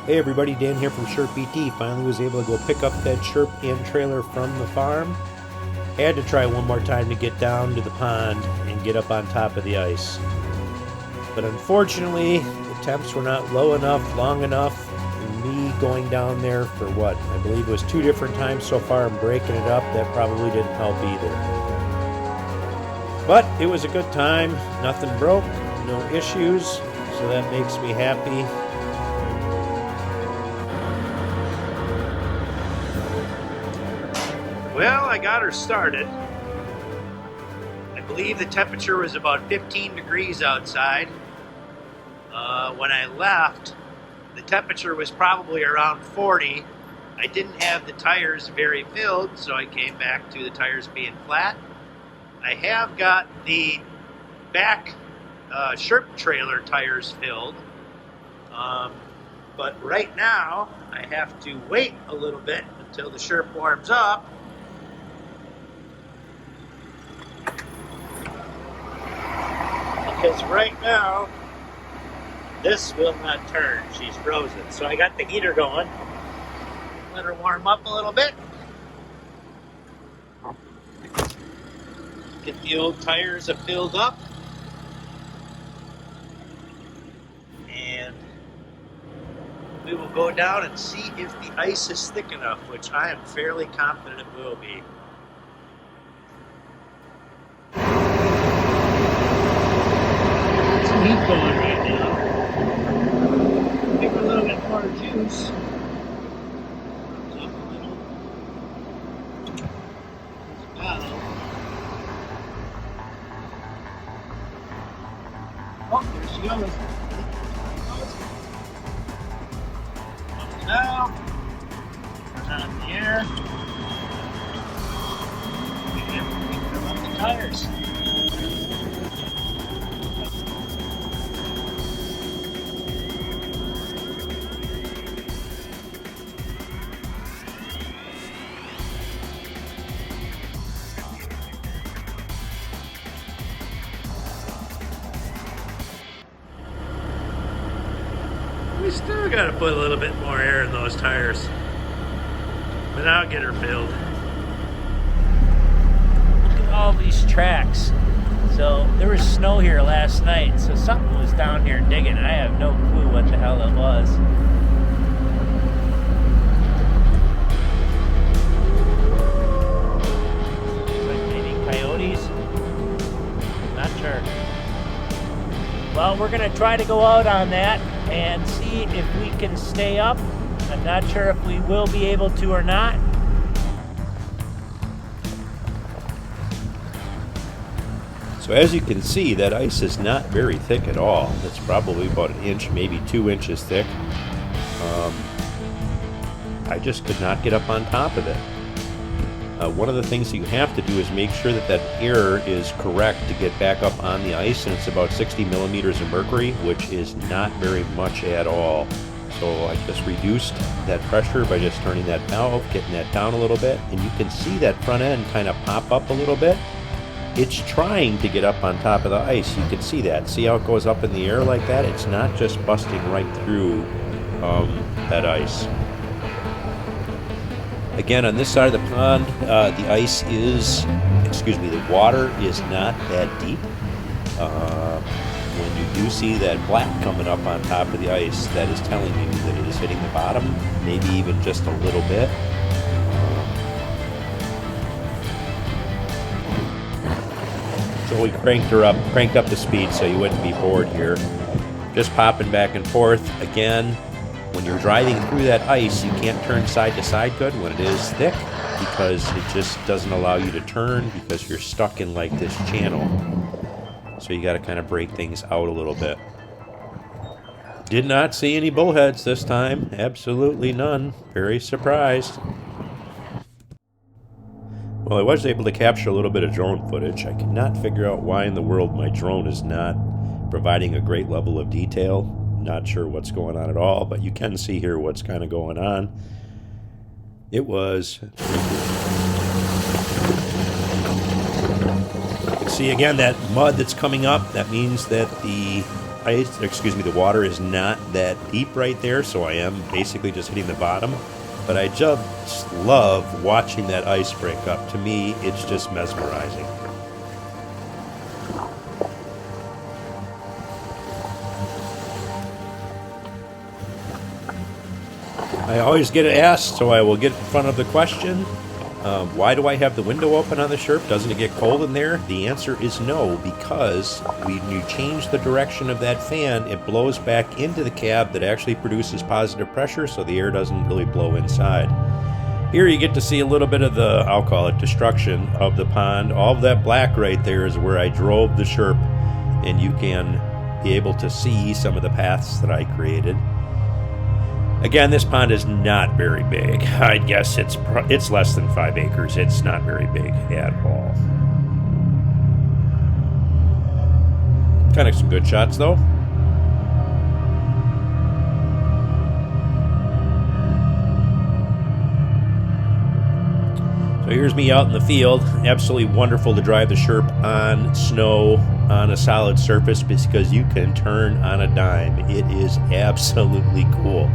Hey everybody, Dan here from Sherp PT. Finally was able to go pick up that Sherp and trailer from the farm. Had to try one more time to get down to the pond and get up on top of the ice. But unfortunately, the temps were not low enough, long enough, and me going down there for what? I believe it was 2 different times so far and breaking it up, that probably didn't help either. But it was a good time, nothing broke, no issues, so that makes me happy. Well, I got her started. I believe the temperature was about 15 degrees outside. When I left, the temperature was probably around 40. I didn't have the tires very filled, so I came back to the tires being flat. I have got the back Sherp trailer tires filled, but right now I have to wait a little bit until the Sherp warms up. Because right now, this will not turn. She's frozen. So I got the heater going. Let her warm up a little bit. Get the old tires filled up. And we will go down and see if the ice is thick enough, which I am fairly confident it will be. Heat going right now. Give her a little bit more juice. Up a little. Oh, there she goes. Up and down. Turn on the air. And we fill up the tires. We still got to put a little bit more air in those tires, but I'll get her filled. Look at all these tracks. So there was snow here last night, so something was down here digging. I have no clue what the hell it was. Like maybe coyotes? Not sure. Well, we're gonna try to go out on that and see if we can stay up. I'm not sure if we will be able to or not. So as you can see, that ice is not very thick at all. It's probably about 1 inch, maybe 2 inches thick. I just could not get up on top of it. One of the things that you have to do is make sure that that air is correct to get back up on the ice, and it's about 60 millimeters of mercury, which is not very much at all. So I just reduced that pressure by just turning that valve, getting that down a little bit, and you can see that front end kind of pop up a little bit. It's trying to get up on top of the ice. You can see that. See how it goes up in the air like that? It's not just busting right through that ice. Again, on this side of the pond, the ice is, the water is not that deep. When you do see that black coming up on top of the ice, that is telling you that it is hitting the bottom, maybe even just a little bit. So we cranked up the speed so you wouldn't be bored here. Just popping back and forth. Again, when you're driving through that ice, you can't turn side to side good when it is thick, because it just doesn't allow you to turn because you're stuck in like this channel. So you got to kind of break things out a little bit. Did not see any bullheads this time. Absolutely none. Very surprised. Well, I was able to capture a little bit of drone footage. I cannot figure out why in the world my drone is not providing a great level of detail. Not sure what's going on at all, but you can see here what's kind of going on. It was pretty cool. You can see again that mud that's coming up. That means that the the water is not that deep right there, so I am basically just hitting the bottom. But I just love watching that ice break up. To me, it's just mesmerizing. I always get asked, so I will get in front of the question. Why do I have the window open on the Sherp? Doesn't it get cold in there? The answer is no, because when you change the direction of that fan, it blows back into the cab that actually produces positive pressure, so the air doesn't really blow inside. Here you get to see a little bit of the, I'll call it, destruction of the pond. All of that black right there is where I drove the Sherp, and you can be able to see some of the paths that I created. Again, this pond is not very big. I guess it's less than 5 acres. It's not very big at all. Kind of some good shots, though. So here's me out in the field. Absolutely wonderful to drive the Sherp on snow, on a solid surface, because you can turn on a dime. It is absolutely cool.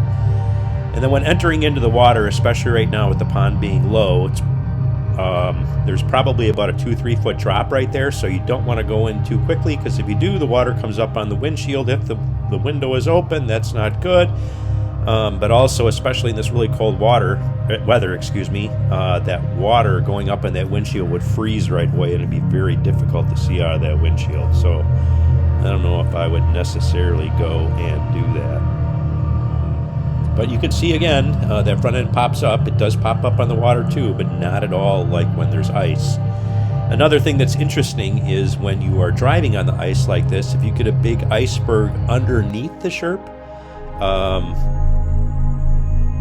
And then when entering into the water, especially right now with the pond being low, it's, there's probably about a 2-3 foot drop right there, so you don't want to go in too quickly, because if you do, the water comes up on the windshield. If the window is open, that's not good. But also, especially in this really cold weather, that water going up in that windshield would freeze right away, and it'd be very difficult to see out of that windshield. So I don't know if I would necessarily go and do that. But you can see again, that front end pops up. It does pop up on the water too, but not at all like when there's ice. Another thing that's interesting is when you are driving on the ice like this, if you get a big iceberg underneath the Sherp,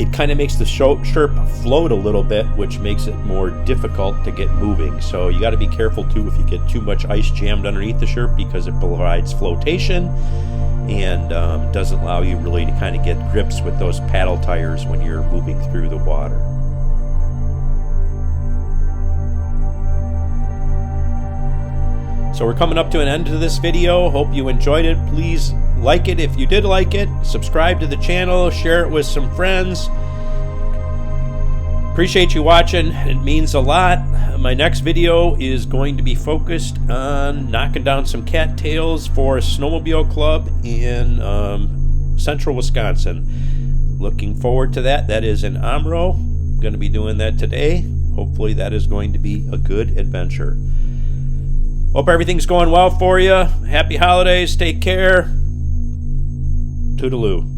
it kind of makes the Sherp float a little bit, which makes it more difficult to get moving. So you got to be careful too if you get too much ice jammed underneath the Sherp, because it provides flotation and doesn't allow you really to kind of get grips with those paddle tires when you're moving through the water. So we're coming up to an end to this video. Hope you enjoyed it. Please like it if you did like it. Subscribe to the channel. Share it with some friends. Appreciate you watching. It means a lot. My next video is going to be focused on knocking down some cattails for a snowmobile club in central Wisconsin. Looking forward to that. That is in Amro. I'm going to be doing that today. Hopefully that is going to be a good adventure. Hope everything's going well for you. Happy holidays. Take care. Toodaloo.